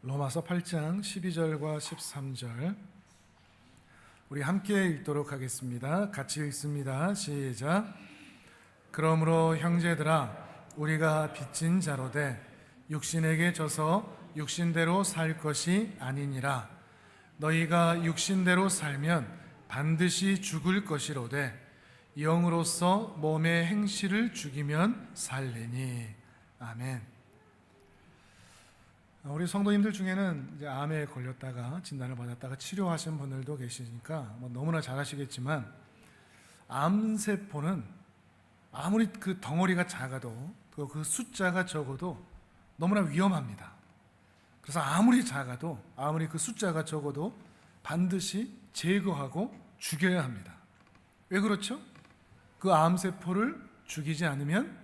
로마서 8장 12절과 13절 우리 함께 읽도록 하겠습니다. 같이 읽습니다. 시작. 그러므로 형제들아 우리가 빚진 자로되 육신에게 져서 육신대로 살 것이 아니니라. 너희가 육신대로 살면 반드시 죽을 것이로되 영으로서 몸의 행실을 죽이면 살리니. 아멘. 우리 성도님들 중에는 이제 암에 걸렸다가 진단을 받았다가 치료하신 분들도 계시니까 너무나 잘 아시겠지만, 암세포는 아무리 그 덩어리가 작아도 그 숫자가 적어도 너무나 위험합니다. 그래서 아무리 작아도, 아무리 그 숫자가 적어도 반드시 제거하고 죽여야 합니다. 왜 그렇죠? 그 암세포를 죽이지 않으면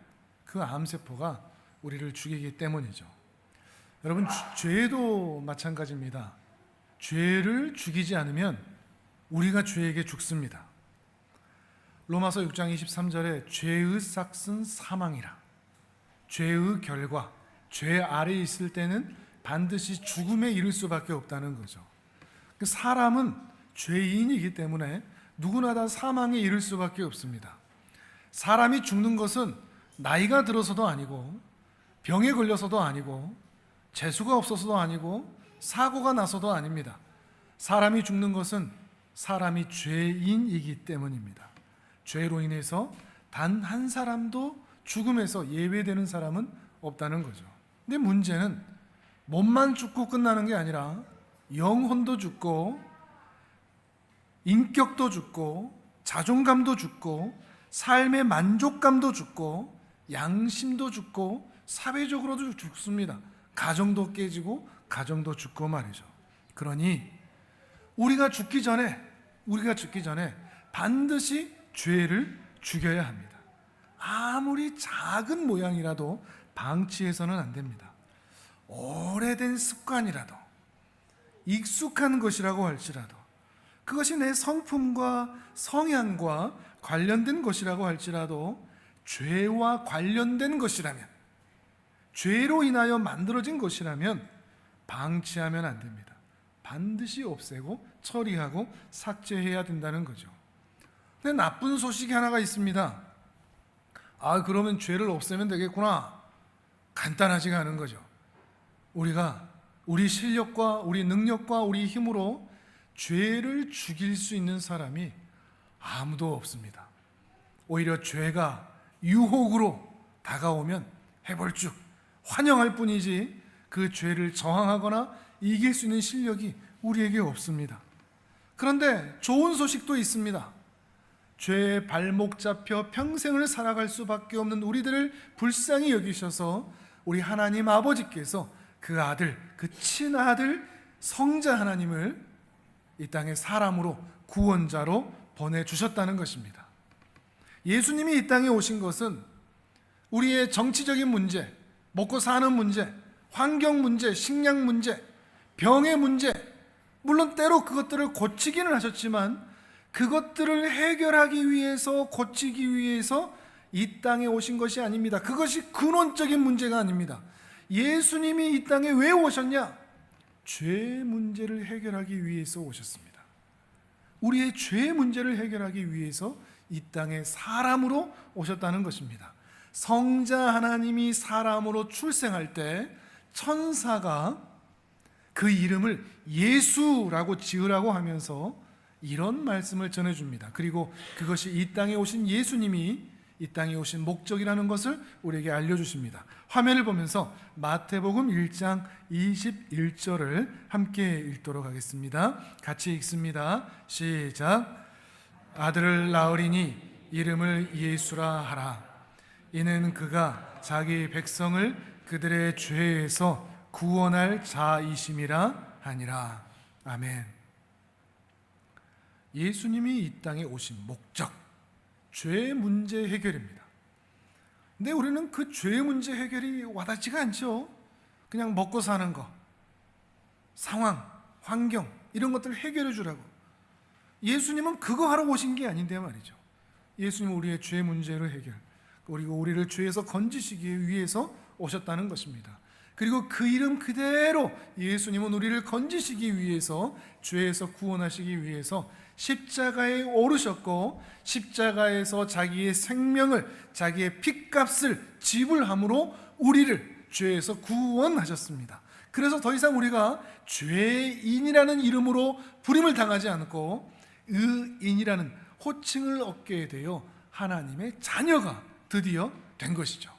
그 암세포가 우리를 죽이기 때문이죠. 여러분, 죄도 마찬가지입니다. 죄를 죽이지 않으면 우리가 죄에게 죽습니다. 로마서 6장 23절에 죄의 삭은 사망이라. 죄의 결과, 죄 아래에 있을 때는 반드시 죽음에 이를 수밖에 없다는 거죠. 사람은 죄인이기 때문에 누구나 다 사망에 이를 수밖에 없습니다. 사람이 죽는 것은 나이가 들어서도 아니고, 병에 걸려서도 아니고, 재수가 없어서도 아니고, 사고가 나서도 아닙니다. 사람이 죽는 것은 사람이 죄인이기 때문입니다. 죄로 인해서 단 한 사람도 죽음에서 예외되는 사람은 없다는 거죠. 근데 문제는 몸만 죽고 끝나는 게 아니라 영혼도 죽고, 인격도 죽고, 자존감도 죽고, 삶의 만족감도 죽고, 양심도 죽고, 사회적으로도 죽습니다. 가정도 깨지고 가정도 죽고 말이죠. 그러니 우리가 죽기 전에 반드시 죄를 죽여야 합니다. 아무리 작은 모양이라도 방치해서는 안 됩니다. 오래된 습관이라도, 익숙한 것이라고 할지라도, 그것이 내 성품과 성향과 관련된 것이라고 할지라도, 죄와 관련된 것이라면, 죄로 인하여 만들어진 것이라면 방치하면 안 됩니다. 반드시 없애고 처리하고 삭제해야 된다는 거죠. 근데 나쁜 소식이 하나가 있습니다. 그러면 죄를 없애면 되겠구나. 간단하지가 않은 거죠. 우리가 우리 실력과 우리 능력과 우리 힘으로 죄를 죽일 수 있는 사람이 아무도 없습니다. 오히려 죄가 유혹으로 다가오면 해볼쭉 환영할 뿐이지 그 죄를 저항하거나 이길 수 있는 실력이 우리에게 없습니다. 그런데 좋은 소식도 있습니다. 죄에 발목 잡혀 평생을 살아갈 수밖에 없는 우리들을 불쌍히 여기셔서 우리 하나님 아버지께서 그 아들, 그 친아들 성자 하나님을 이 땅에 사람으로, 구원자로 보내주셨다는 것입니다. 예수님이 이 땅에 오신 것은 우리의 정치적인 문제, 먹고 사는 문제, 환경 문제, 식량 문제, 병의 문제, 물론 때로 그것들을 고치기는 하셨지만 그것들을 해결하기 위해서, 고치기 위해서 이 땅에 오신 것이 아닙니다. 그것이 근원적인 문제가 아닙니다. 예수님이 이 땅에 왜 오셨냐? 죄 문제를 해결하기 위해서 오셨습니다. 우리의 죄 문제를 해결하기 위해서 이 땅에 사람으로 오셨다는 것입니다. 성자 하나님이 사람으로 출생할 때 천사가 그 이름을 예수라고 지으라고 하면서 이런 말씀을 전해줍니다. 그리고 그것이 이 땅에 오신 예수님이 이 땅에 오신 목적이라는 것을 우리에게 알려주십니다. 화면을 보면서 마태복음 1장 21절을 함께 읽도록 하겠습니다. 같이 읽습니다. 시작. 아들을 낳으리니 이름을 예수라 하라. 이는 그가 자기 백성을 그들의 죄에서 구원할 자이심이라 하니라. 아멘. 예수님이 이 땅에 오신 목적, 죄 문제 해결입니다. 근데 우리는 그 죄 문제 해결이 와닿지가 않죠. 그냥 먹고 사는 거, 상황, 환경 이런 것들을 해결해 주라고. 예수님은 그거 하러 오신 게 아닌데 말이죠. 예수님은 우리의 죄 문제를 해결, 그리고 우리를 죄에서 건지시기 위해서 오셨다는 것입니다. 그리고 그 이름 그대로 예수님은 우리를 건지시기 위해서, 죄에서 구원하시기 위해서 십자가에 오르셨고, 십자가에서 자기의 생명을, 자기의 핏값을 지불함으로 우리를 죄에서 구원하셨습니다. 그래서 더 이상 우리가 죄인이라는 이름으로 부림을 당하지 않고 의인이라는 호칭을 얻게 되어 하나님의 자녀가 드디어 된 것이죠.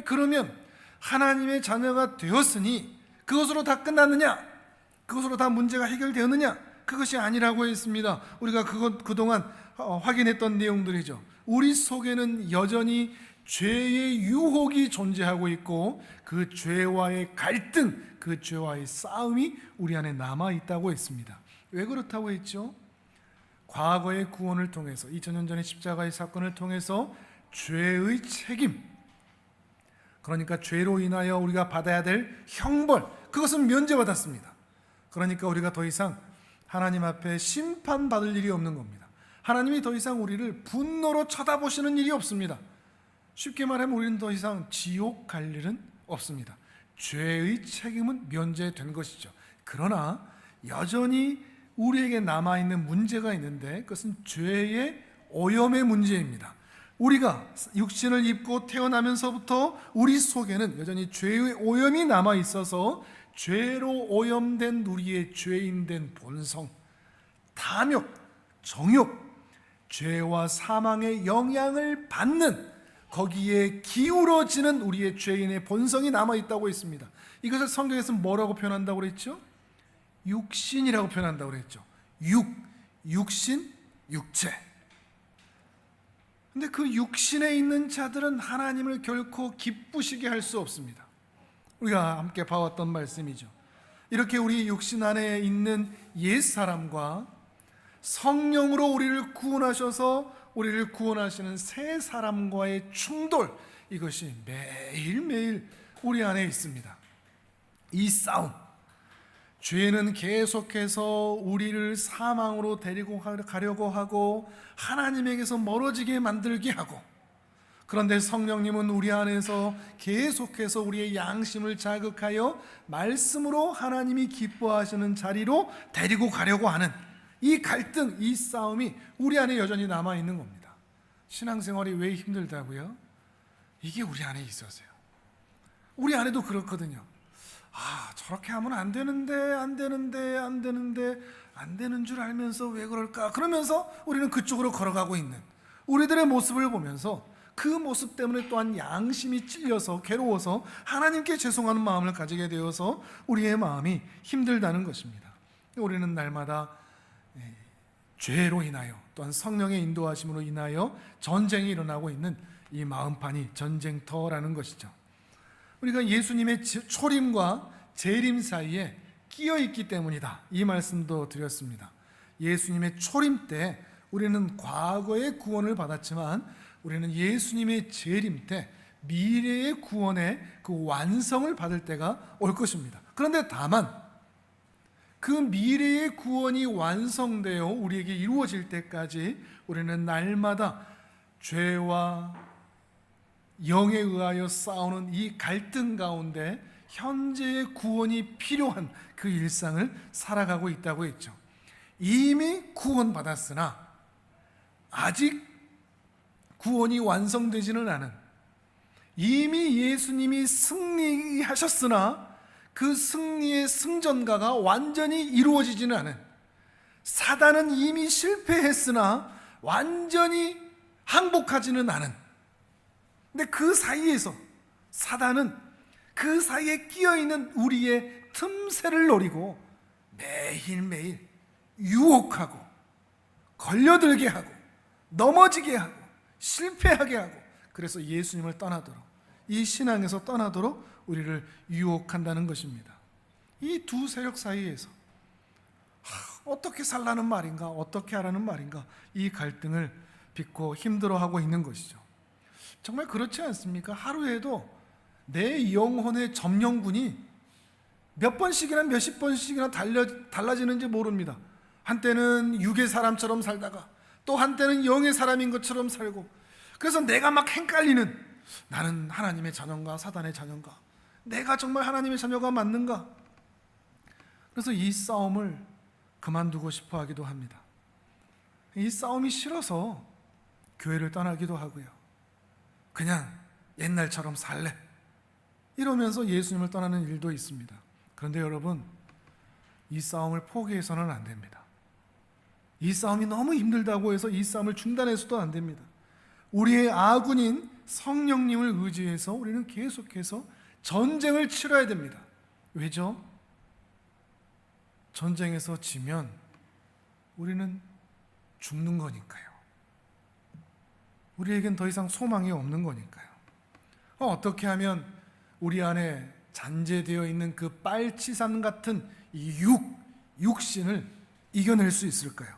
그러면 하나님의 자녀가 되었으니 그것으로 다 끝났느냐? 그것으로 다 문제가 해결되었느냐? 그것이 아니라고 했습니다. 우리가 그동안 확인했던 내용들이죠. 우리 속에는 여전히 죄의 유혹이 존재하고 있고, 그 죄와의 갈등, 그 죄와의 싸움이 우리 안에 남아 있다고 했습니다. 왜 그렇다고 했죠? 과거의 구원을 통해서, 2000년 전의 십자가의 사건을 통해서 죄의 책임, 그러니까 죄로 인하여 우리가 받아야 될 형벌, 그것은 면제받았습니다. 그러니까 우리가 더 이상 하나님 앞에 심판받을 일이 없는 겁니다. 하나님이 더 이상 우리를 분노로 쳐다보시는 일이 없습니다. 쉽게 말하면 우리는 더 이상 지옥 갈 일은 없습니다. 죄의 책임은 면제된 것이죠. 그러나 여전히 우리에게 남아있는 문제가 있는데, 그것은 죄의 오염의 문제입니다. 우리가 육신을 입고 태어나면서부터 우리 속에는 여전히 죄의 오염이 남아있어서 죄로 오염된 우리의 죄인된 본성, 탐욕, 정욕, 죄와 사망의 영향을 받는, 거기에 기울어지는 우리의 죄인의 본성이 남아있다고 했습니다. 이것을 성경에서 뭐라고 표현한다고 그랬죠? 육신이라고 표현한다고 그랬죠. 육신, 육체. 근데 그 육신에 있는 자들은 하나님을 결코 기쁘시게 할 수 없습니다. 우리가 함께 봐왔던 말씀이죠. 이렇게 우리 육신 안에 있는 옛사람과 성령으로 우리를 구원하셔서 우리를 구원하시는 새 사람과의 충돌, 이것이 매일매일 우리 안에 있습니다. 이 싸움, 죄는 계속해서 우리를 사망으로 데리고 가려고 하고 하나님에게서 멀어지게 만들게 하고, 그런데 성령님은 우리 안에서 계속해서 우리의 양심을 자극하여 말씀으로 하나님이 기뻐하시는 자리로 데리고 가려고 하는 이 갈등, 이 싸움이 우리 안에 여전히 남아있는 겁니다. 신앙생활이 왜 힘들다고요? 이게 우리 안에 있어서요. 우리 안에도 그렇거든요. 저렇게 하면 안 되는 줄 알면서 왜 그럴까? 그러면서 우리는 그쪽으로 걸어가고 있는 우리들의 모습을 보면서 그 모습 때문에 또한 양심이 찔려서 괴로워서 하나님께 죄송하는 마음을 가지게 되어서 우리의 마음이 힘들다는 것입니다. 우리는 날마다 죄로 인하여 또한 성령의 인도하심으로 인하여 전쟁이 일어나고 있는 이 마음판이 전쟁터라는 것이죠. 우리가 예수님의 초림과 재림 사이에 끼어 있기 때문이다, 이 말씀도 드렸습니다. 예수님의 초림 때 우리는 과거의 구원을 받았지만 우리는 예수님의 재림 때 미래의 구원의 그 완성을 받을 때가 올 것입니다. 그런데 다만 그 미래의 구원이 완성되어 우리에게 이루어질 때까지 우리는 날마다 죄와 영에 의하여 싸우는 이 갈등 가운데 현재의 구원이 필요한 그 일상을 살아가고 있다고 했죠. 이미 구원받았으나 아직 구원이 완성되지는 않은, 이미 예수님이 승리하셨으나 그 승리의 승전가가 완전히 이루어지지는 않은, 사단은 이미 실패했으나 완전히 항복하지는 않은, 근데 그 사이에서 사단은 그 사이에 끼어있는 우리의 틈새를 노리고 매일매일 유혹하고 걸려들게 하고 넘어지게 하고 실패하게 하고, 그래서 예수님을 떠나도록, 이 신앙에서 떠나도록 우리를 유혹한다는 것입니다. 이 두 세력 사이에서 어떻게 살라는 말인가, 어떻게 하라는 말인가, 이 갈등을 빚고 힘들어하고 있는 것이죠. 정말 그렇지 않습니까? 하루에도 내 영혼의 점령군이 몇 번씩이나 몇십 번씩이나 달라지는지 모릅니다. 한때는 육의 사람처럼 살다가 또 한때는 영의 사람인 것처럼 살고, 그래서 내가 막 헷갈리는, 나는 하나님의 자녀인가 사단의 자녀인가, 내가 정말 하나님의 자녀가 맞는가? 그래서 이 싸움을 그만두고 싶어 하기도 합니다. 이 싸움이 싫어서 교회를 떠나기도 하고요. 그냥 옛날처럼 살래, 이러면서 예수님을 떠나는 일도 있습니다. 그런데 여러분, 이 싸움을 포기해서는 안 됩니다. 이 싸움이 너무 힘들다고 해서 이 싸움을 중단해서도 안 됩니다. 우리의 아군인 성령님을 의지해서 우리는 계속해서 전쟁을 치러야 됩니다. 왜죠? 전쟁에서 지면 우리는 죽는 거니까요. 우리에겐 더 이상 소망이 없는 거니까요. 어떻게 하면 우리 안에 잔재되어 있는 그 빨치산 같은 이 육신을 이겨낼 수 있을까요?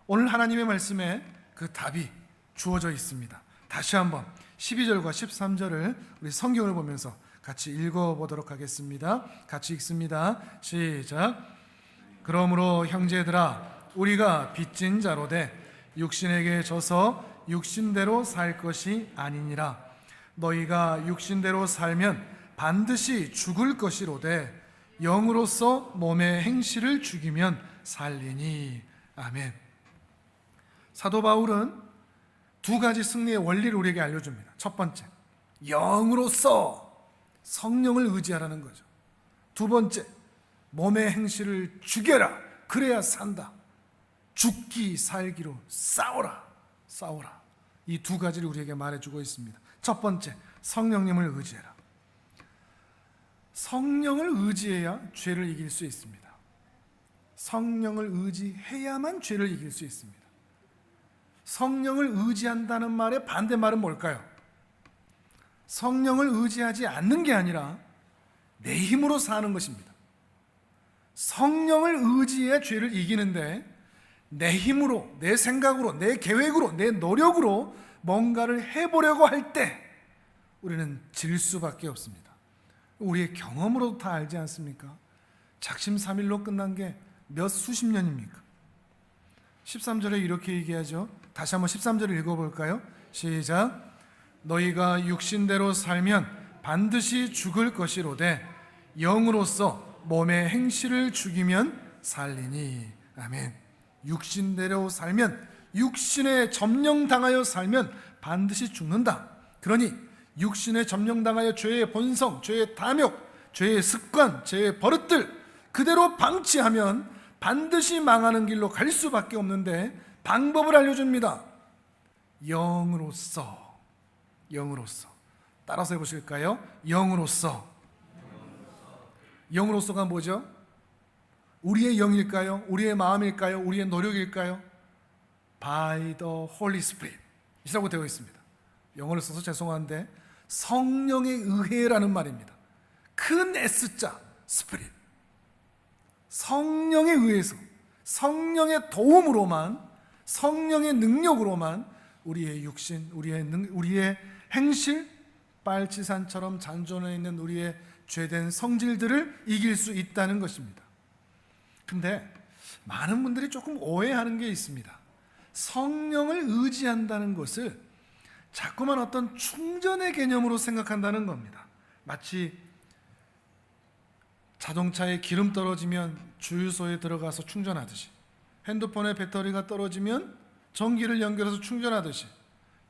오늘 하나님의 말씀에 그 답이 주어져 있습니다. 다시 한번 12절과 13절을 우리 성경을 보면서 같이 읽어보도록 하겠습니다. 같이 읽습니다. 시작. 그러므로 형제들아, 우리가 빚진 자로되 육신에게 져서 육신대로 살 것이 아니니라. 너희가 육신대로 살면 반드시 죽을 것이로되 영으로서 몸의 행실을 죽이면 살리니. 아멘. 사도 바울은 두 가지 승리의 원리를 우리에게 알려줍니다. 첫 번째, 영으로서 성령을 의지하라는 거죠. 두 번째, 몸의 행실을 죽여라, 그래야 산다. 죽기 살기로 싸워라. 이 두 가지를 우리에게 말해주고 있습니다. 첫 번째, 성령님을 의지해라. 성령을 의지해야 죄를 이길 수 있습니다. 성령을 의지해야만 죄를 이길 수 있습니다. 성령을 의지한다는 말의 반대말은 뭘까요? 성령을 의지하지 않는 게 아니라 내 힘으로 사는 것입니다. 성령을 의지해야 죄를 이기는데 내 힘으로, 내 생각으로, 내 계획으로, 내 노력으로 뭔가를 해보려고 할 때 우리는 질 수밖에 없습니다. 우리의 경험으로도 다 알지 않습니까? 작심삼일로 끝난 게 몇 수십 년입니까? 13절에 이렇게 얘기하죠. 다시 한번 13절을 읽어볼까요? 시작. 너희가 육신대로 살면 반드시 죽을 것이로되 영으로서 몸의 행실을 죽이면 살리니. 아멘. 육신대로 살면, 육신에 점령당하여 살면 반드시 죽는다. 그러니 육신에 점령당하여 죄의 본성, 죄의 탐욕, 죄의 습관, 죄의 버릇들 그대로 방치하면 반드시 망하는 길로 갈 수밖에 없는데 방법을 알려줍니다. 영으로서 따라서 해보실까요? 영으로서가 뭐죠? 우리의 영일까요? 우리의 마음일까요? 우리의 노력일까요? By the Holy Spirit 이라고 되어 있습니다. 영어를 써서 죄송한데 성령에 의해라는 말입니다. 큰 S자 Spirit, 성령에 의해서, 성령의 도움으로만, 성령의 능력으로만 우리의 육신, 우리의 행실, 빨치산처럼 잔존해 있는 우리의 죄된 성질들을 이길 수 있다는 것입니다. 근데 많은 분들이 조금 오해하는 게 있습니다. 성령을 의지한다는 것을 자꾸만 어떤 충전의 개념으로 생각한다는 겁니다. 마치 자동차에 기름 떨어지면 주유소에 들어가서 충전하듯이, 핸드폰의 배터리가 떨어지면 전기를 연결해서 충전하듯이,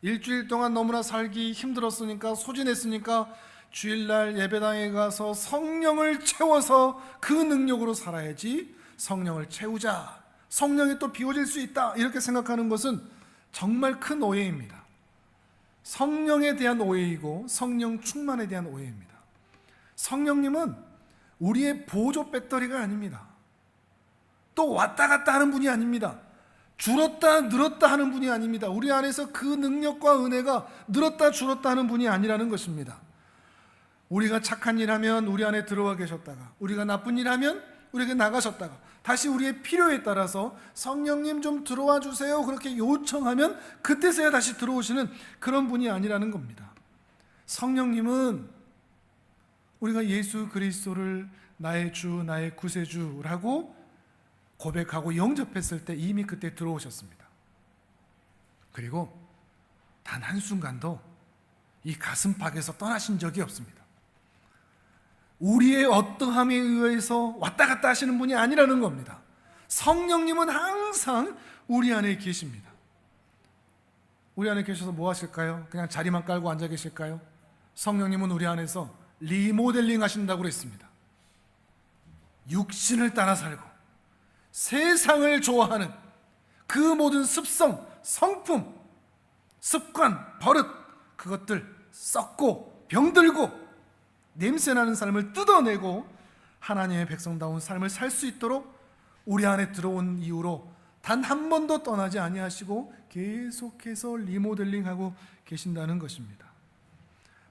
일주일 동안 너무나 살기 힘들었으니까, 소진했으니까 주일날 예배당에 가서 성령을 채워서 그 능력으로 살아야지, 성령을 채우자, 성령이 또 비워질 수 있다, 이렇게 생각하는 것은 정말 큰 오해입니다. 성령에 대한 오해이고 성령 충만에 대한 오해입니다. 성령님은 우리의 보조 배터리가 아닙니다. 또 왔다 갔다 하는 분이 아닙니다. 줄었다 늘었다 하는 분이 아닙니다. 우리 안에서 그 능력과 은혜가 늘었다 줄었다 하는 분이 아니라는 것입니다. 우리가 착한 일 하면 우리 안에 들어와 계셨다가, 우리가 나쁜 일 하면 우리에게 나가셨다가, 다시 우리의 필요에 따라서 성령님 좀 들어와 주세요 그렇게 요청하면 그때서야 다시 들어오시는 그런 분이 아니라는 겁니다. 성령님은 우리가 예수 그리스도를 나의 주, 나의 구세주라고 고백하고 영접했을 때 이미 그때 들어오셨습니다. 그리고 단 한순간도 이 가슴팍에서 떠나신 적이 없습니다. 우리의 어떠함에 의해서 왔다 갔다 하시는 분이 아니라는 겁니다. 성령님은 항상 우리 안에 계십니다. 우리 안에 계셔서 뭐 하실까요? 그냥 자리만 깔고 앉아 계실까요? 성령님은 우리 안에서 리모델링 하신다고 그랬습니다. 육신을 따라 살고 세상을 좋아하는 그 모든 습성, 성품, 습관, 버릇, 그것들 썩고 병들고 냄새나는 삶을 뜯어내고 하나님의 백성다운 삶을 살 수 있도록 우리 안에 들어온 이후로 단 한 번도 떠나지 아니하시고 계속해서 리모델링하고 계신다는 것입니다.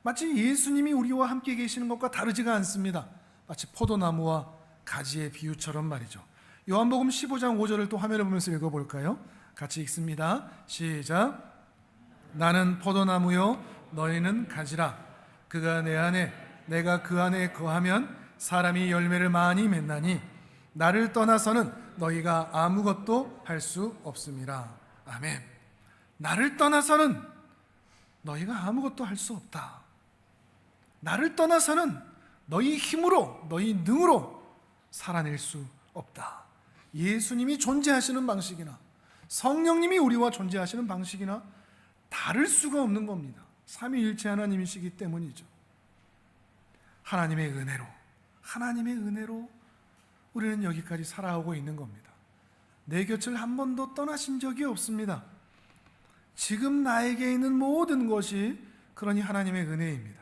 마치 예수님이 우리와 함께 계시는 것과 다르지가 않습니다. 마치 포도나무와 가지의 비유처럼 말이죠. 요한복음 15장 5절을 또 화면을 보면서 읽어볼까요? 같이 읽습니다. 시작. 나는 포도나무요 너희는 가지라. 그가 내 안에 내가 그 안에 거하면 사람이 열매를 많이 맺나니 나를 떠나서는 너희가 아무것도 할 수 없음이라. 아멘. 나를 떠나서는 너희가 아무것도 할 수 없다. 나를 떠나서는 너희 힘으로 너희 능으로 살아낼 수 없다. 예수님이 존재하시는 방식이나 성령님이 우리와 존재하시는 방식이나 다를 수가 없는 겁니다. 삼위일체 하나님이시기 때문이죠. 하나님의 은혜로 우리는 여기까지 살아오고 있는 겁니다. 내 곁을 한 번도 떠나신 적이 없습니다. 지금 나에게 있는 모든 것이 그러니 하나님의 은혜입니다.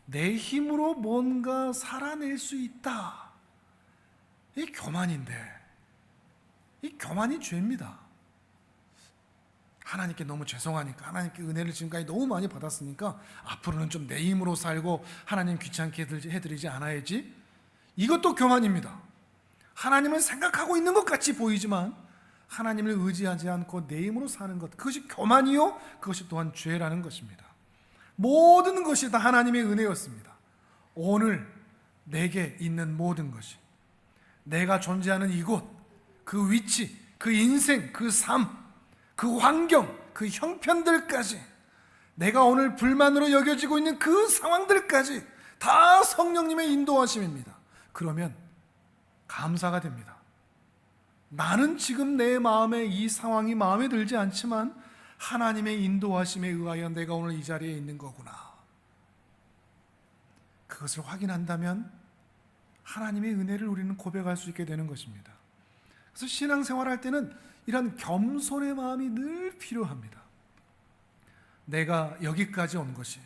내 힘으로 뭔가 살아낼 수 있다. 이 교만인데, 이 교만이 죄입니다. 하나님께 너무 죄송하니까, 하나님께 은혜를 지금까지 너무 많이 받았으니까 앞으로는 좀 내 힘으로 살고 하나님 귀찮게 해드리지 않아야지. 이것도 교만입니다. 하나님을 생각하고 있는 것 같이 보이지만 하나님을 의지하지 않고 내 힘으로 사는 것, 그것이 교만이요, 그것이 또한 죄라는 것입니다. 모든 것이 다 하나님의 은혜였습니다. 오늘 내게 있는 모든 것이, 내가 존재하는 이곳, 그 위치, 그 인생, 그 삶, 그 환경, 그 형편들까지, 내가 오늘 불만으로 여겨지고 있는 그 상황들까지 다 성령님의 인도하심입니다. 그러면 감사가 됩니다. 나는 지금 내 마음에 이 상황이 마음에 들지 않지만 하나님의 인도하심에 의하여 내가 오늘 이 자리에 있는 거구나. 그것을 확인한다면 하나님의 은혜를 우리는 고백할 수 있게 되는 것입니다. 그래서 신앙생활할 때는 이런 겸손의 마음이 늘 필요합니다. 내가 여기까지 온 것이,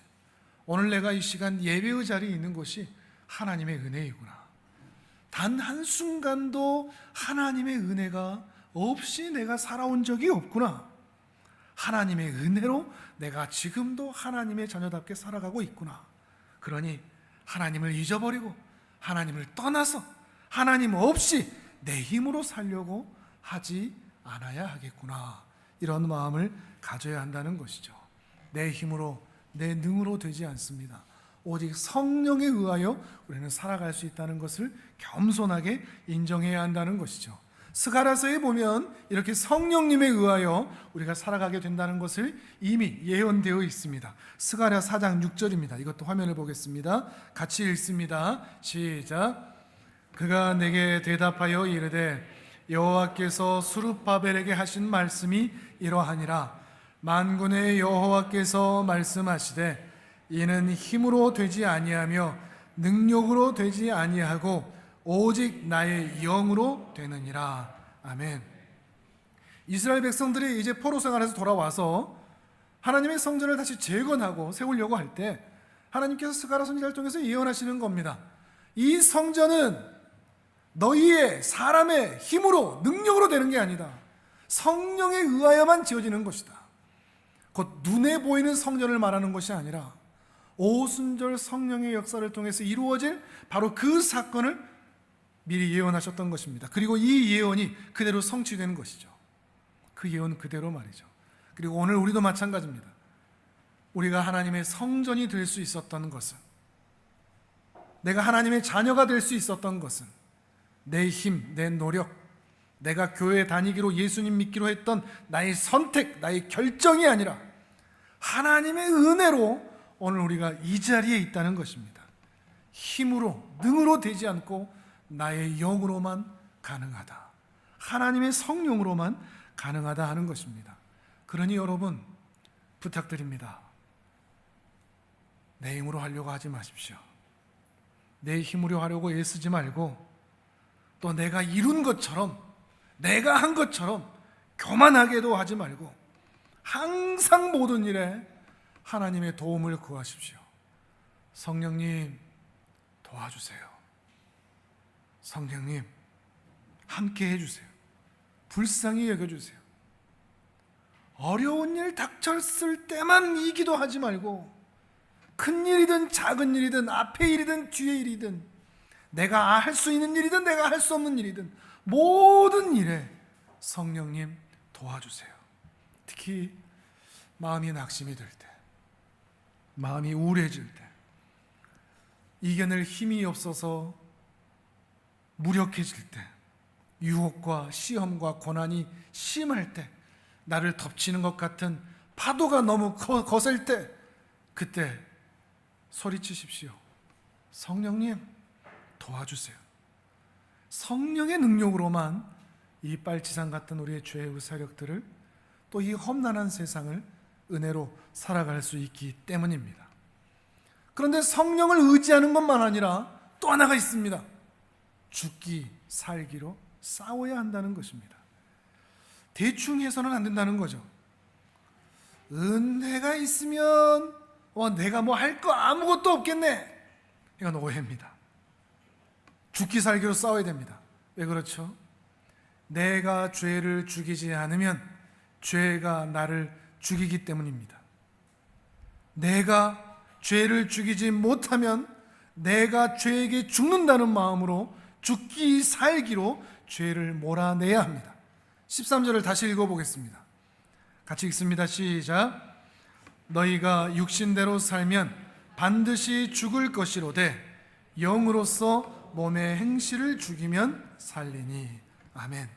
오늘 내가 이 시간 예배의 자리에 있는 것이 하나님의 은혜이구나. 단 한순간도 하나님의 은혜가 없이 내가 살아온 적이 없구나. 하나님의 은혜로 내가 지금도 하나님의 자녀답게 살아가고 있구나. 그러니 하나님을 잊어버리고 하나님을 떠나서 하나님 없이 내 힘으로 살려고 하지 않아야 하겠구나. 이런 마음을 가져야 한다는 것이죠. 내 힘으로 내 능으로 되지 않습니다. 오직 성령에 의하여 우리는 살아갈 수 있다는 것을 겸손하게 인정해야 한다는 것이죠. 스가랴서에 보면 이렇게 성령님에 의하여 우리가 살아가게 된다는 것을 이미 예언되어 있습니다. 스가랴 4장 6절입니다. 이것도 화면을 보겠습니다. 같이 읽습니다. 시작. 그가 내게 대답하여 이르되 여호와께서 스룹바벨에게 하신 말씀이 이러하니라. 만군의 여호와께서 말씀하시되 이는 힘으로 되지 아니하며 능력으로 되지 아니하고 오직 나의 영으로 되느니라. 아멘. 이스라엘 백성들이 이제 포로 생활에서 돌아와서 하나님의 성전을 다시 재건하고 세우려고 할 때 하나님께서 스가랴 선지자를 통해서 예언하시는 겁니다. 이 성전은 너희의 사람의 힘으로 능력으로 되는 게 아니다. 성령에 의하여만 지어지는 것이다. 곧 눈에 보이는 성전을 말하는 것이 아니라 오순절 성령의 역사를 통해서 이루어질 바로 그 사건을 미리 예언하셨던 것입니다. 그리고 이 예언이 그대로 성취되는 것이죠. 그 예언 그대로 말이죠. 그리고 오늘 우리도 마찬가지입니다. 우리가 하나님의 성전이 될 수 있었던 것은, 내가 하나님의 자녀가 될 수 있었던 것은 내 힘, 내 노력, 내가 교회 다니기로 예수님 믿기로 했던 나의 선택, 나의 결정이 아니라 하나님의 은혜로 오늘 우리가 이 자리에 있다는 것입니다. 힘으로, 능으로 되지 않고 나의 영으로만 가능하다. 하나님의 성령으로만 가능하다 하는 것입니다. 그러니 여러분 부탁드립니다. 내 힘으로 하려고 하지 마십시오. 내 힘으로 하려고 애쓰지 말고 또 내가 이룬 것처럼, 내가 한 것처럼 교만하게도 하지 말고 항상 모든 일에 하나님의 도움을 구하십시오. 성령님 도와주세요. 성령님 함께 해주세요. 불쌍히 여겨주세요. 어려운 일 닥쳤을 때만 이 기도하지 말고 큰 일이든 작은 일이든 앞의 일이든 뒤의 일이든 내가 할 수 있는 일이든 내가 할 수 없는 일이든 모든 일에 성령님 도와주세요. 특히 마음이 낙심이 될 때, 마음이 우울해질 때, 이겨낼 힘이 없어서 무력해질 때, 유혹과 시험과 고난이 심할 때, 나를 덮치는 것 같은 파도가 너무 거셀 때, 그때 소리치십시오. 성령님 도와주세요. 성령의 능력으로만 이 빨치산 같은 우리의 죄의 세력들을, 또 이 험난한 세상을 은혜로 살아갈 수 있기 때문입니다. 그런데 성령을 의지하는 것만 아니라 또 하나가 있습니다. 죽기 살기로 싸워야 한다는 것입니다. 대충 해서는 안 된다는 거죠. 은혜가 있으면 내가 뭐 할 거 아무것도 없겠네, 이건 오해입니다. 죽기 살기로 싸워야 됩니다. 왜 그렇죠? 내가 죄를 죽이지 않으면 죄가 나를 죽이기 때문입니다. 내가 죄를 죽이지 못하면 내가 죄에게 죽는다는 마음으로 죽기 살기로 죄를 몰아내야 합니다. 13절을 다시 읽어보겠습니다. 같이 읽습니다. 시작. 너희가 육신대로 살면 반드시 죽을 것이로되 영으로서 몸의 행실을 죽이면 살리니. 아멘.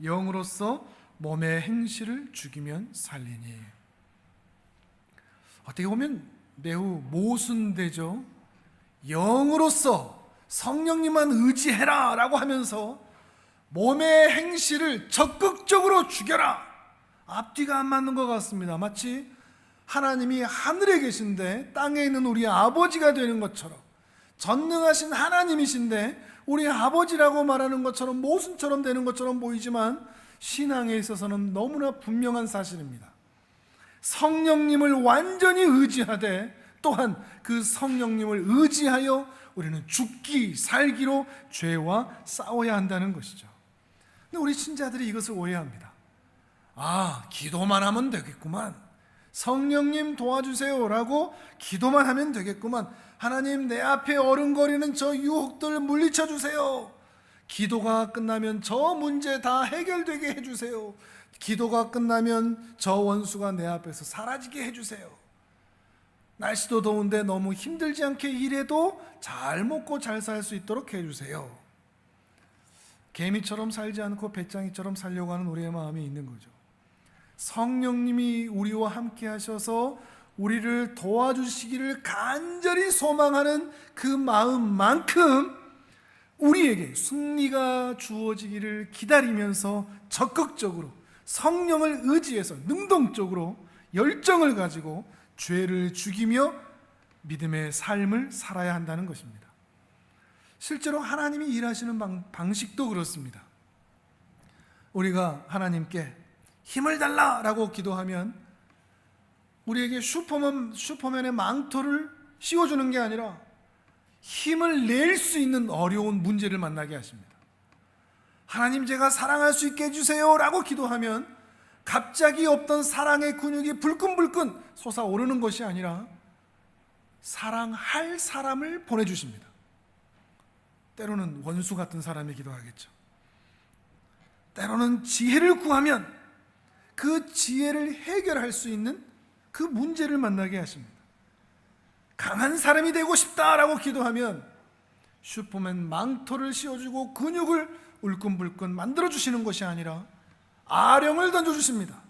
영으로서 몸의 행실을 죽이면 살리니. 어떻게 보면 매우 모순되죠. 영으로서 성령님만 의지해라 라고 하면서 몸의 행실을 적극적으로 죽여라, 앞뒤가 안 맞는 것 같습니다. 마치 하나님이 하늘에 계신데 땅에 있는 우리 아버지가 되는 것처럼, 전능하신 하나님이신데 우리 아버지라고 말하는 것처럼, 모순처럼 되는 것처럼 보이지만 신앙에 있어서는 너무나 분명한 사실입니다. 성령님을 완전히 의지하되 또한 그 성령님을 의지하여 우리는 죽기 살기로 죄와 싸워야 한다는 것이죠. 근데 우리 신자들이 이것을 오해합니다. 기도만 하면 되겠구만, 성령님 도와주세요 라고 기도만 하면 되겠구만, 하나님 내 앞에 어른거리는 저 유혹들 물리쳐 주세요, 기도가 끝나면 저 문제 다 해결되게 해주세요, 기도가 끝나면 저 원수가 내 앞에서 사라지게 해주세요, 날씨도 더운데 너무 힘들지 않게 일해도 잘 먹고 잘 살 수 있도록 해주세요. 개미처럼 살지 않고 배짱이처럼 살려고 하는 우리의 마음이 있는 거죠. 성령님이 우리와 함께 하셔서 우리를 도와주시기를 간절히 소망하는 그 마음만큼 우리에게 승리가 주어지기를 기다리면서 적극적으로 성령을 의지해서 능동적으로 열정을 가지고 죄를 죽이며 믿음의 삶을 살아야 한다는 것입니다. 실제로 하나님이 일하시는 방식도 그렇습니다. 우리가 하나님께 힘을 달라라고 기도하면 우리에게 슈퍼맨의 망토를 씌워주는 게 아니라 힘을 낼 수 있는 어려운 문제를 만나게 하십니다. 하나님 제가 사랑할 수 있게 해주세요 라고 기도하면 갑자기 없던 사랑의 근육이 불끈불끈 솟아오르는 것이 아니라 사랑할 사람을 보내주십니다. 때로는 원수 같은 사람이기도 하겠죠. 때로는 지혜를 구하면 그 지혜를 해결할 수 있는 그 문제를 만나게 하십니다. 강한 사람이 되고 싶다라고 기도하면 슈퍼맨 망토를 씌워주고 근육을 울끈불끈 만들어주시는 것이 아니라 아령을 던져주십니다.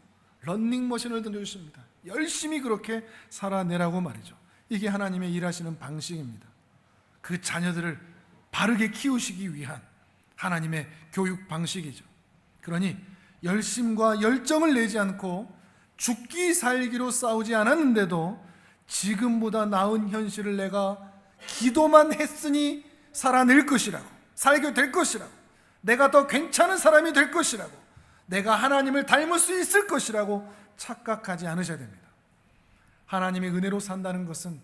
런닝머신을 던져주십니다. 열심히 그렇게 살아내라고 말이죠. 이게 하나님의 일하시는 방식입니다. 그 자녀들을 바르게 키우시기 위한 하나님의 교육 방식이죠. 그러니 열심과 열정을 내지 않고 죽기 살기로 싸우지 않았는데도 지금보다 나은 현실을 내가 기도만 했으니 살아낼 것이라고, 살게 될 것이라고, 내가 더 괜찮은 사람이 될 것이라고, 내가 하나님을 닮을 수 있을 것이라고 착각하지 않으셔야 됩니다. 하나님의 은혜로 산다는 것은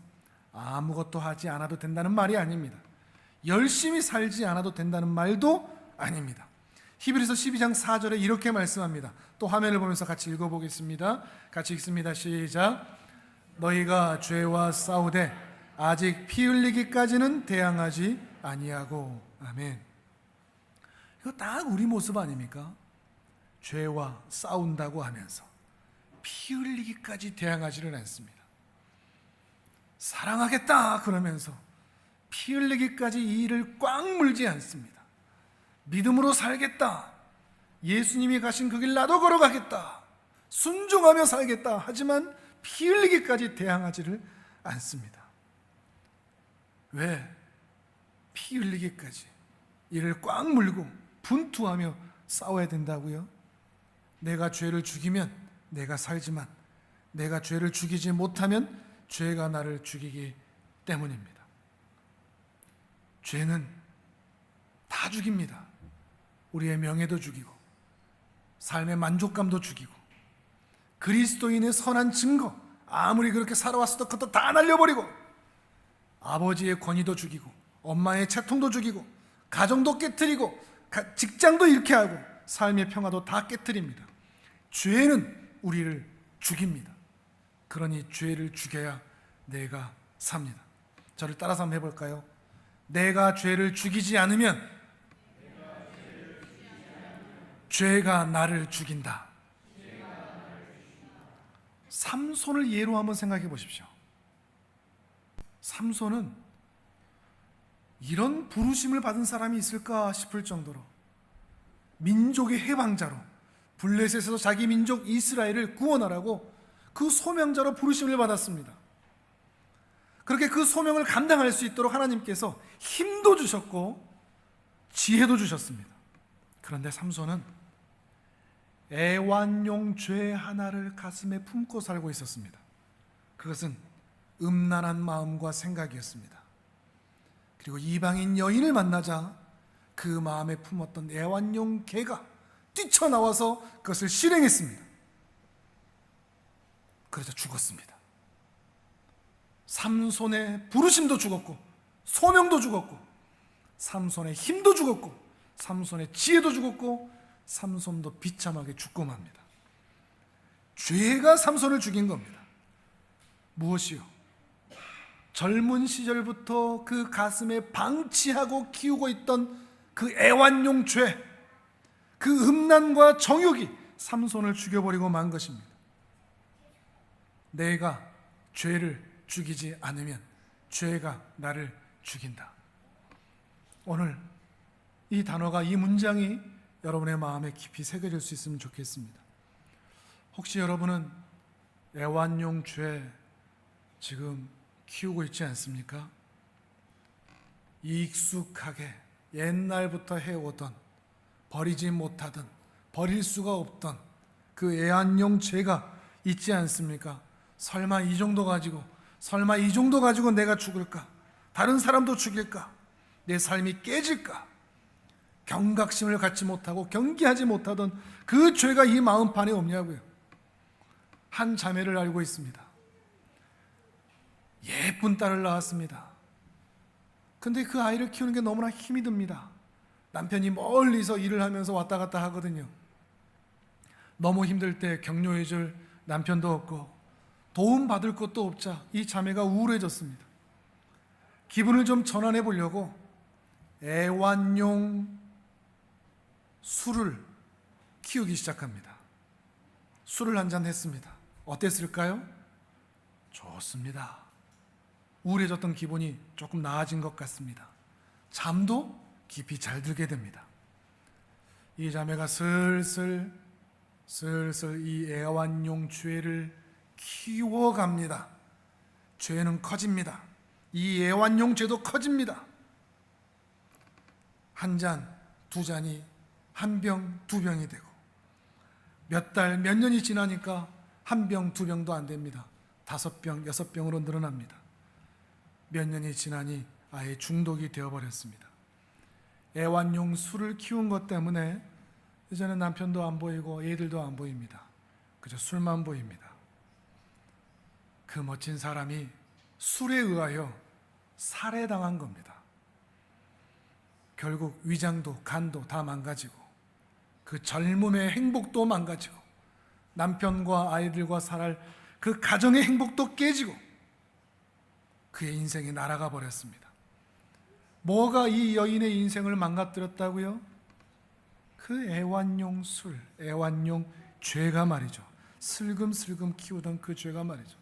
아무것도 하지 않아도 된다는 말이 아닙니다. 열심히 살지 않아도 된다는 말도 아닙니다. 히브리서 12장 4절에 이렇게 말씀합니다. 또 화면을 보면서 같이 읽어보겠습니다. 같이 읽습니다. 시작. 너희가 죄와 싸우되 아직 피 흘리기까지는 대항하지 아니하고. 아멘. 이거 딱 우리 모습 아닙니까? 죄와 싸운다고 하면서 피 흘리기까지 대항하지를 않습니다. 사랑하겠다 그러면서 피 흘리기까지 이 일을 꽉 물지 않습니다. 믿음으로 살겠다, 예수님이 가신 그 길 나도 걸어가겠다, 순종하며 살겠다 하지만 피 흘리기까지 대항하지를 않습니다. 왜? 피 흘리기까지 이를 꽉 물고 분투하며 싸워야 된다고요? 내가 죄를 죽이면 내가 살지만 내가 죄를 죽이지 못하면 죄가 나를 죽이기 때문입니다. 죄는 다 죽입니다. 우리의 명예도 죽이고 삶의 만족감도 죽이고 그리스도인의 선한 증거, 아무리 그렇게 살아왔어도 그것도 다 날려버리고 아버지의 권위도 죽이고 엄마의 채통도 죽이고 가정도 깨트리고 직장도 잃게 하고 삶의 평화도 다 깨트립니다. 죄는 우리를 죽입니다. 그러니 죄를 죽여야 내가 삽니다. 저를 따라서 한번 해볼까요? 내가 죄를 죽이지 않으면 죄가 나를 죽인다. 삼손을 예로 한번 생각해 보십시오. 삼손은 이런 부르심을 받은 사람이 있을까 싶을 정도로 민족의 해방자로, 블레셋에서 자기 민족 이스라엘을 구원하라고 그 소명자로 부르심을 받았습니다. 그렇게 그 소명을 감당할 수 있도록 하나님께서 힘도 주셨고 지혜도 주셨습니다. 그런데 삼손은 애완용 죄 하나를 가슴에 품고 살고 있었습니다. 그것은 음란한 마음과 생각이었습니다. 그리고 이방인 여인을 만나자 그 마음에 품었던 애완용 개가 뛰쳐나와서 그것을 실행했습니다. 그래서 죽었습니다. 삼손의 부르심도 죽었고 소명도 죽었고 삼손의 힘도 죽었고 삼손의 지혜도 죽었고 삼손도 비참하게 죽고 맙니다. 죄가 삼손을 죽인 겁니다. 무엇이요? 젊은 시절부터 그 가슴에 방치하고 키우고 있던 그 애완용 죄, 그 음란과 정욕이 삼손을 죽여버리고 만 것입니다. 내가 죄를 죽이지 않으면 죄가 나를 죽인다. 오늘 이 단어가, 이 문장이 여러분의 마음에 깊이 새겨질 수 있으면 좋겠습니다. 혹시 여러분은 애완용 죄 지금 키우고 있지 않습니까? 익숙하게 옛날부터 해오던, 버리지 못하던, 버릴 수가 없던 그 애완용 죄가 있지 않습니까? 설마 이 정도 가지고 내가 죽을까? 다른 사람도 죽일까? 내 삶이 깨질까? 경각심을 갖지 못하고 경계하지 못하던 그 죄가 이 마음판에 없냐고요. 한 자매를 알고 있습니다. 예쁜 딸을 낳았습니다. 근데 그 아이를 키우는 게 너무나 힘이 듭니다. 남편이 멀리서 일을 하면서 왔다 갔다 하거든요. 너무 힘들 때 격려해줄 남편도 없고 도움받을 것도 없자 이 자매가 우울해졌습니다. 기분을 좀 전환해 보려고 애완용 술을 키우기 시작합니다. 술을 한 잔 했습니다. 어땠을까요? 좋습니다. 우울해졌던 기분이 조금 나아진 것 같습니다. 잠도 깊이 잘 들게 됩니다. 이 자매가 슬슬 이 애완용 죄를 키워갑니다. 죄는 커집니다. 이 애완용 죄도 커집니다. 한 잔, 두 잔이 한 병, 두 병이 되고, 몇 달, 몇 년이 지나니까 한 병, 두 병도 안 됩니다. 5병, 6병으로 늘어납니다. 몇 년이 지나니 아예 중독이 되어버렸습니다. 애완용 술을 키운 것 때문에 이제는 남편도 안 보이고 애들도 안 보입니다. 그저 술만 보입니다. 그 멋진 사람이 술에 의하여 살해당한 겁니다. 결국 위장도 간도 다 망가지고 그 젊음의 행복도 망가지고 남편과 아이들과 살아갈 그 가정의 행복도 깨지고 그의 인생이 날아가 버렸습니다. 뭐가 이 여인의 인생을 망가뜨렸다고요? 그 애완용 술, 애완용 죄가 말이죠. 슬금슬금 키우던 그 죄가 말이죠.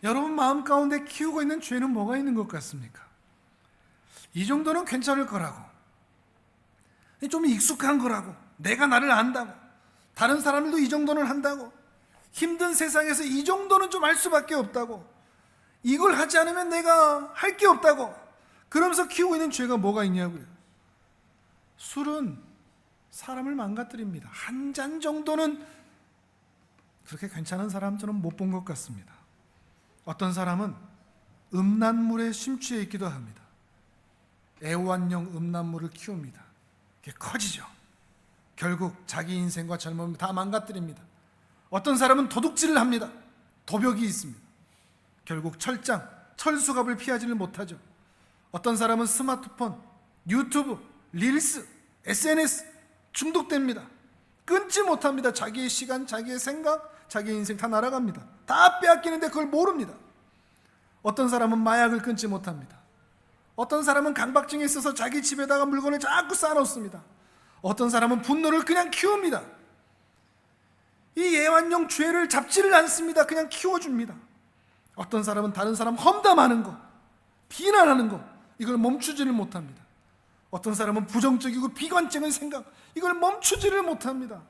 여러분 마음 가운데 키우고 있는 죄는 뭐가 있는 것 같습니까? 이 정도는 괜찮을 거라고, 좀 익숙한 거라고, 내가 나를 안다고, 다른 사람들도 이 정도는 한다고, 힘든 세상에서 이 정도는 좀 할 수밖에 없다고, 이걸 하지 않으면 내가 할 게 없다고, 그러면서 키우고 있는 죄가 뭐가 있냐고요. 술은 사람을 망가뜨립니다. 한 잔 정도는 그렇게 괜찮은 사람 저는 못 본 것 같습니다. 어떤 사람은 음란물에 심취해 있기도 합니다. 애완용 음란물을 키웁니다. 그게 커지죠. 결국 자기 인생과 젊음을 다 망가뜨립니다. 어떤 사람은 도둑질을 합니다. 도벽이 있습니다. 결국 철수갑을 피하지를 못하죠. 어떤 사람은 스마트폰, 유튜브, 릴스, SNS 중독됩니다. 끊지 못합니다. 자기의 시간, 자기의 생각, 자기의 인생 다 날아갑니다. 다 빼앗기는데 그걸 모릅니다. 어떤 사람은 마약을 끊지 못합니다. 어떤 사람은 강박증에 있어서 자기 집에다가 물건을 자꾸 쌓아놓습니다. 어떤 사람은 분노를 그냥 키웁니다. 이 애완용 죄를 잡지를 않습니다. 그냥 키워줍니다. 어떤 사람은 다른 사람 험담하는 거, 비난하는 거, 이걸 멈추지를 못합니다. 어떤 사람은 부정적이고 비관적인 생각, 이걸 멈추지를 못합니다.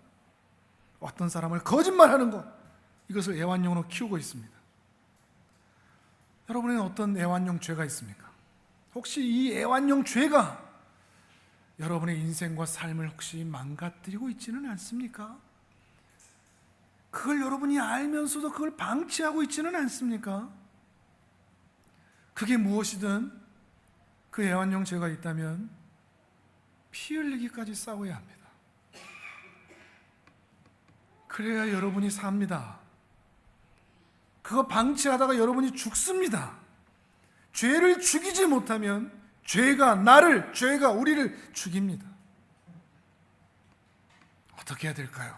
어떤 사람은 거짓말하는 거, 이것을 애완용으로 키우고 있습니다. 여러분에는 어떤 애완용 죄가 있습니까? 혹시 이 애완용 죄가 여러분의 인생과 삶을 혹시 망가뜨리고 있지는 않습니까? 그걸 여러분이 알면서도 그걸 방치하고 있지는 않습니까? 그게 무엇이든 그 애완용 죄가 있다면 피 흘리기까지 싸워야 합니다. 그래야 여러분이 삽니다. 그거 방치하다가 여러분이 죽습니다. 죄를 죽이지 못하면 죄가 우리를 죽입니다. 어떻게 해야 될까요?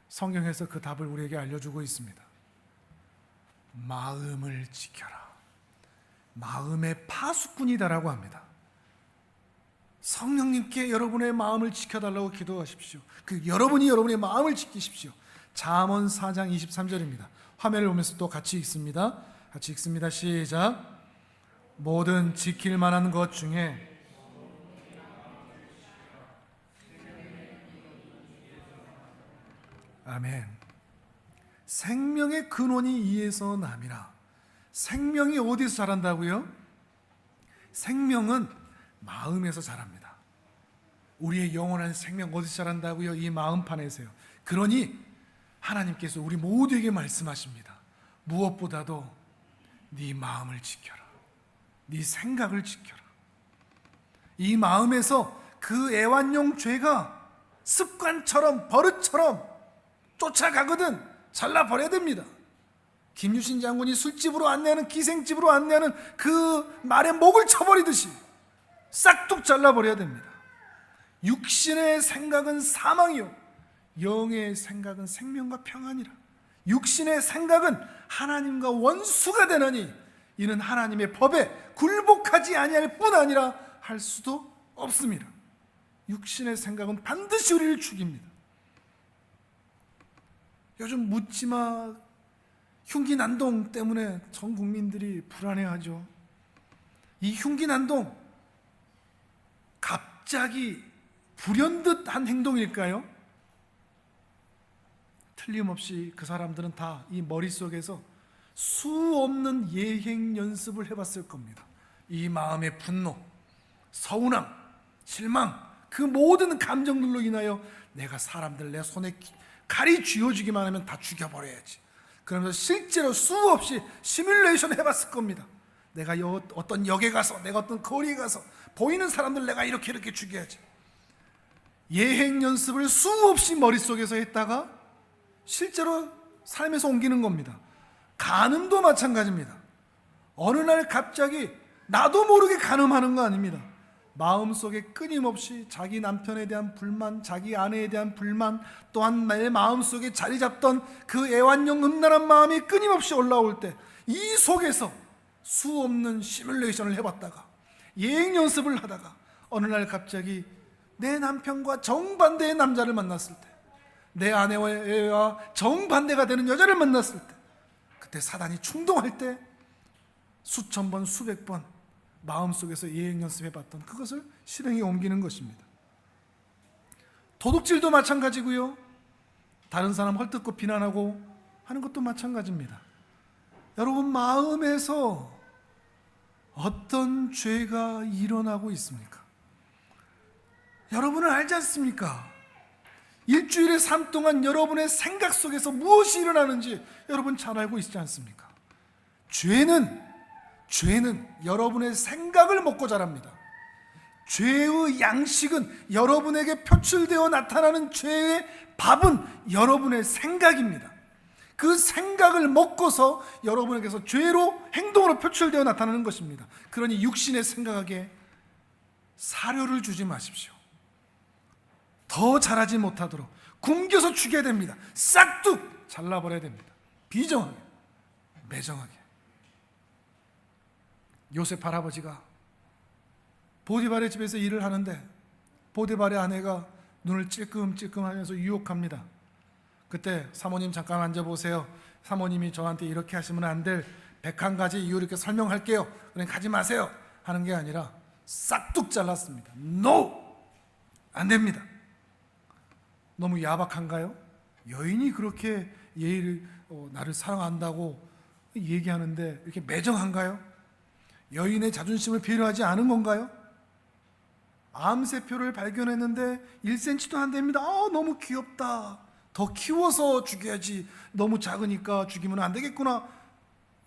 성경에서 그 답을 우리에게 알려주고 있습니다. 마음을 지켜라. 마음의 파수꾼이다라고 합니다. 성령님께 여러분의 마음을 지켜달라고 기도하십시오. 여러분이 여러분의 마음을 지키십시오. 잠언 4장 23절입니다. 화면을 보면서 또 같이 읽습니다. 같이 읽습니다. 시작. 모든 지킬 만한 것 중에 아멘. 생명의 근원이 이에서 남이라. 생명이 어디서 자란다고요? 생명은 마음에서 자랍니다. 우리의 영원한 생명 어디서 자란다고요? 이 마음판에서요. 그러니 하나님께서 우리 모두에게 말씀하십니다. 무엇보다도 네 마음을 지켜라. 네 생각을 지켜라. 이 마음에서 그 애완용 죄가 습관처럼 버릇처럼 쫓아가거든 잘라버려야 됩니다. 김유신 장군이 술집으로 안내하는, 기생집으로 안내하는 그 말에 목을 쳐버리듯이 싹둑 잘라버려야 됩니다. 육신의 생각은 사망이요 영의 생각은 생명과 평안이라. 육신의 생각은 하나님과 원수가 되나니 이는 하나님의 법에 굴복하지 아니할 뿐 아니라 할 수도 없습니다. 육신의 생각은 반드시 우리를 죽입니다. 요즘 묻지마 흉기난동 때문에 전 국민들이 불안해하죠. 이 흉기난동 갑자기 불현듯한 행동일까요? 틀림없이 그 사람들은 다 이 머릿속에서 수없는 예행 연습을 해봤을 겁니다. 이 마음의 분노, 서운함, 실망, 그 모든 감정들로 인하여 내가 사람들 내 손에 칼이 쥐어주기만 하면 다 죽여버려야지. 그러면서 실제로 수없이 시뮬레이션 해봤을 겁니다. 내가 어떤 역에 가서, 내가 어떤 거리에 가서 보이는 사람들 내가 이렇게 죽여야지. 예행 연습을 수없이 머릿속에서 했다가 실제로 삶에서 옮기는 겁니다. 간음도 마찬가지입니다. 어느 날 갑자기 나도 모르게 간음하는 거 아닙니다. 마음속에 끊임없이 자기 남편에 대한 불만, 자기 아내에 대한 불만, 또한 내 마음속에 자리 잡던 그 애완용 음란한 마음이 끊임없이 올라올 때 이 속에서 수없는 시뮬레이션을 해봤다가 예행 연습을 하다가 어느 날 갑자기 내 남편과 정반대의 남자를 만났을 때, 내 아내와 정반대가 되는 여자를 만났을 때, 그때 사단이 충동할 때 수천 번 수백 번 마음속에서 예행 연습해봤던 그것을 실행에 옮기는 것입니다. 도둑질도 마찬가지고요, 다른 사람 헐뜯고 비난하고 하는 것도 마찬가지입니다. 여러분 마음에서 어떤 죄가 일어나고 있습니까? 여러분은 알지 않습니까? 일주일의 삶 동안 여러분의 생각 속에서 무엇이 일어나는지 여러분 잘 알고 있지 않습니까? 죄는 여러분의 생각을 먹고 자랍니다. 죄의 양식은, 여러분에게 표출되어 나타나는 죄의 밥은 여러분의 생각입니다. 그 생각을 먹고서 여러분에게서 죄로, 행동으로 표출되어 나타나는 것입니다. 그러니 육신의 생각에 사료를 주지 마십시오. 더 잘하지 못하도록 굶겨서 죽여야 됩니다. 싹둑 잘라버려야 됩니다. 비정하게, 매정하게. 요셉 할아버지가 보디발의 집에서 일을 하는데 보디발의 아내가 눈을 찔끔찔끔하면서 유혹합니다. 그때 사모님 잠깐 앉아보세요. 사모님이 저한테 이렇게 하시면 안 될 101가지 이유 이렇게 설명할게요. 그러니 가지 마세요 하는 게 아니라 싹둑 잘랐습니다. NO! 안 됩니다. 너무 야박한가요? 여인이 그렇게 예의를 나를 사랑한다고 얘기하는데 이렇게 매정한가요? 여인의 자존심을 배려하지 않은 건가요? 암세표를 발견했는데 1cm도 안 됩니다. 너무 귀엽다. 더 키워서 죽여야지. 너무 작으니까 죽이면 안 되겠구나.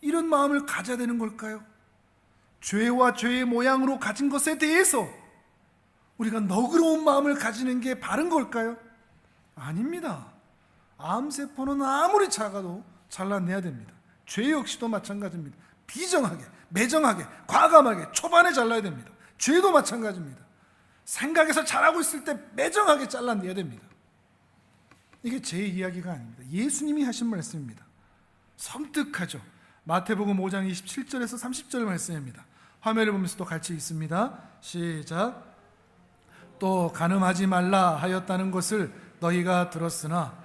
이런 마음을 가져야 되는 걸까요? 죄와 죄의 모양으로 가진 것에 대해서 우리가 너그러운 마음을 가지는 게 바른 걸까요? 아닙니다. 암세포는 아무리 작아도 잘라내야 됩니다. 죄 역시도 마찬가지입니다. 비정하게, 매정하게, 과감하게 초반에 잘라야 됩니다. 죄도 마찬가지입니다. 생각에서 잘하고 있을 때 매정하게 잘라내야 됩니다. 이게 제 이야기가 아닙니다. 예수님이 하신 말씀입니다. 섬뜩하죠. 마태복음 5장 27절에서 30절 말씀입니다. 화면을 보면서 또 같이 읽습니다. 시작. 또 간음하지 말라 하였다는 것을 너희가 들었으나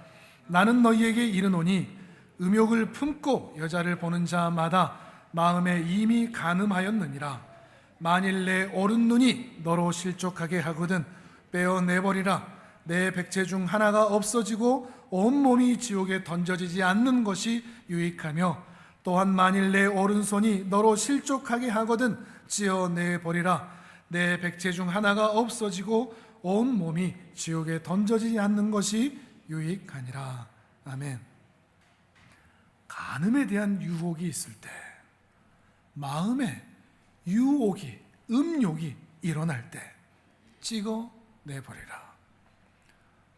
나는 너희에게 이르노니 음욕을 품고 여자를 보는 자마다 마음에 이미 간음하였느니라. 만일 내 오른눈이 너로 실족하게 하거든 빼어내버리라. 내 백체 중 하나가 없어지고 온몸이 지옥에 던져지지 않는 것이 유익하며, 또한 만일 내 오른손이 너로 실족하게 하거든 찌어내버리라. 내 백체 중 하나가 없어지고 온몸이 지옥에 던져지지 않는 것이 유익하니라. 아멘. 간음에 대한 유혹이 있을 때, 마음에 유혹이, 음욕이 일어날 때 찍어내버리라.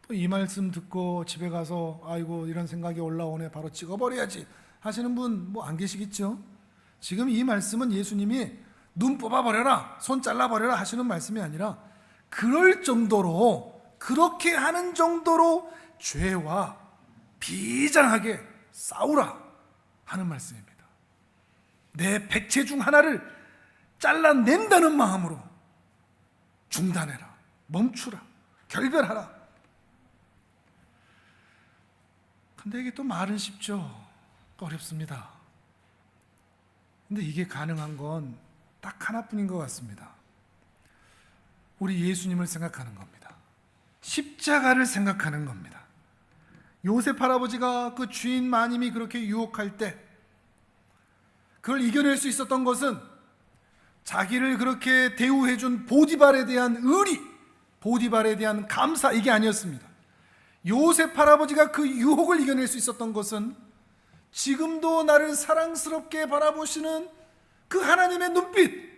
또 이 말씀 듣고 집에 가서 아이고 이런 생각이 올라오네, 바로 찍어버려야지 하시는 분 뭐 안 계시겠죠? 지금 이 말씀은 예수님이 눈 뽑아버려라, 손 잘라버려라 하시는 말씀이 아니라 그럴 정도로, 그렇게 하는 정도로 죄와 비장하게 싸우라 하는 말씀입니다. 내 백체 중 하나를 잘라낸다는 마음으로 중단해라, 멈추라, 결별하라. 근데 이게 또 말은 쉽죠. 어렵습니다. 근데 이게 가능한 건 딱 하나뿐인 것 같습니다. 우리 예수님을 생각하는 겁니다. 십자가를 생각하는 겁니다. 요셉 할아버지가 그 주인 마님이 그렇게 유혹할 때 그걸 이겨낼 수 있었던 것은 자기를 그렇게 대우해준 보디발에 대한 의리, 보디발에 대한 감사, 이게 아니었습니다. 요셉 할아버지가 그 유혹을 이겨낼 수 있었던 것은 지금도 나를 사랑스럽게 바라보시는 그 하나님의 눈빛,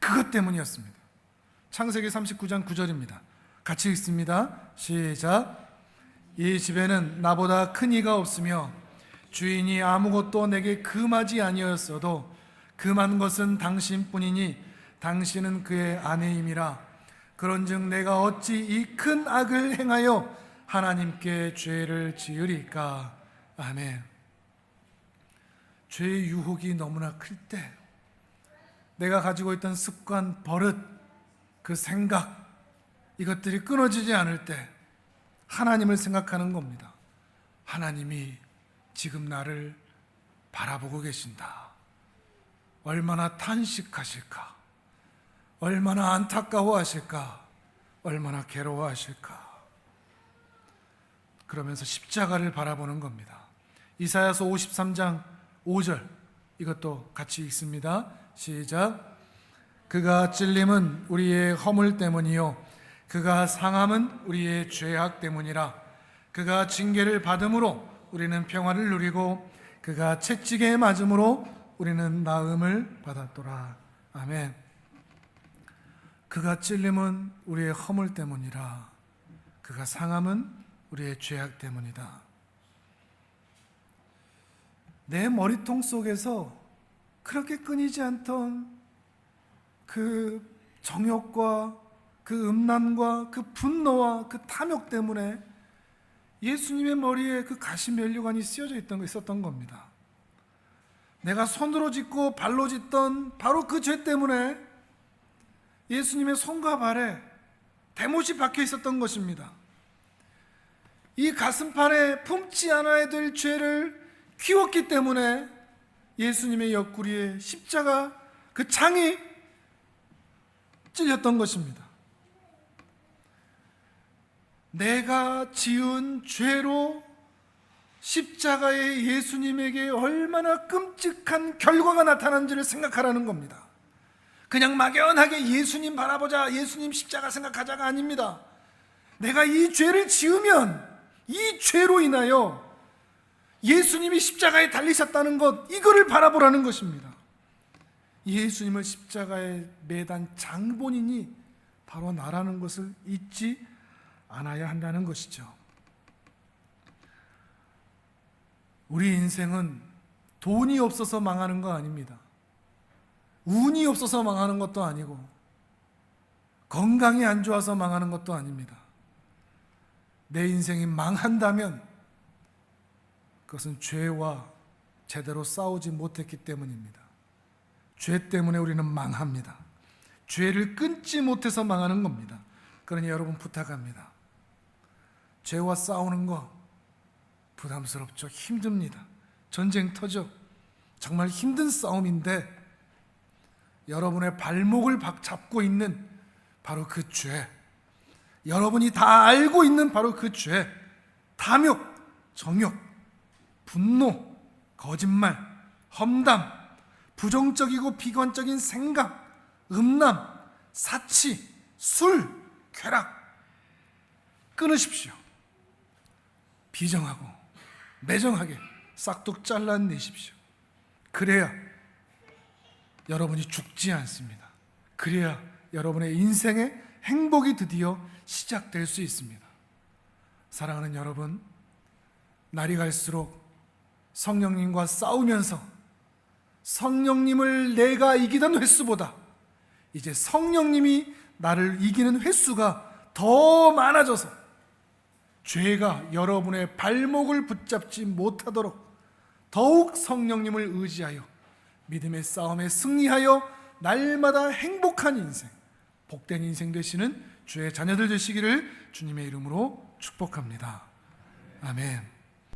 그것 때문이었습니다. 창세기 39장 9절입니다. 같이 읽습니다. 시작. 이 집에는 나보다 큰 이가 없으며 주인이 아무것도 내게 금하지 아니었어도 금한 것은 당신뿐이니 당신은 그의 아내임이라. 그런즉 내가 어찌 이 큰 악을 행하여 하나님께 죄를 지으리까. 아멘. 죄의 유혹이 너무나 클 때, 내가 가지고 있던 습관, 버릇, 그 생각, 이것들이 끊어지지 않을 때 하나님을 생각하는 겁니다. 하나님이 지금 나를 바라보고 계신다. 얼마나 탄식하실까? 얼마나 안타까워하실까? 얼마나 괴로워하실까? 그러면서 십자가를 바라보는 겁니다. 이사야서 53장 5절, 이것도 같이 읽습니다. 시작. 그가 찔림은 우리의 허물 때문이요 그가 상함은 우리의 죄악 때문이라. 그가 징계를 받음으로 우리는 평화를 누리고 그가 채찍에 맞음으로 우리는 나음을 받았도다. 아멘. 그가 찔림은 우리의 허물 때문이라. 그가 상함은 우리의 죄악 때문이다. 내 머리통 속에서 그렇게 끊이지 않던 그 정욕과 그 음란과 그 분노와 그 탐욕 때문에 예수님의 머리에 그 가시면류관이 씌어져 있었던 겁니다. 내가 손으로 짚고 발로 짚던 바로 그 죄 때문에 예수님의 손과 발에 대못이 박혀 있었던 것입니다. 이 가슴판에 품지 않아야 될 죄를 키웠기 때문에 예수님의 옆구리에 십자가 그 창이 찔렸던 것입니다. 내가 지은 죄로 십자가의 예수님에게 얼마나 끔찍한 결과가 나타난지를 생각하라는 겁니다. 그냥 막연하게 예수님 바라보자, 예수님 십자가 생각하자가 아닙니다. 내가 이 죄를 지으면 이 죄로 인하여 예수님이 십자가에 달리셨다는 것, 이거를 바라보라는 것입니다. 예수님을 십자가에 매단 장본인이 바로 나라는 것을 잊지 않아야 한다는 것이죠. 우리 인생은 돈이 없어서 망하는 거 아닙니다. 운이 없어서 망하는 것도 아니고 건강이 안 좋아서 망하는 것도 아닙니다. 내 인생이 망한다면 그것은 죄와 제대로 싸우지 못했기 때문입니다. 죄 때문에 우리는 망합니다. 죄를 끊지 못해서 망하는 겁니다. 그러니 여러분 부탁합니다. 죄와 싸우는 거 부담스럽죠. 힘듭니다. 전쟁터죠. 정말 힘든 싸움인데 여러분의 발목을 잡고 있는 바로 그 죄, 여러분이 다 알고 있는 바로 그 죄, 탐욕, 정욕, 분노, 거짓말, 험담, 부정적이고 비관적인 생각, 음란, 사치, 술, 쾌락, 끊으십시오. 비정하고 매정하게 싹둑 잘라내십시오. 그래야 여러분이 죽지 않습니다. 그래야 여러분의 인생의 행복이 드디어 시작될 수 있습니다. 사랑하는 여러분, 날이 갈수록 성령님과 싸우면서 성령님을 내가 이기던 횟수보다 이제 성령님이 나를 이기는 횟수가 더 많아져서 죄가 여러분의 발목을 붙잡지 못하도록 더욱 성령님을 의지하여 믿음의 싸움에 승리하여 날마다 행복한 인생, 복된 인생 되시는 주의 자녀들 되시기를 주님의 이름으로 축복합니다. 아멘.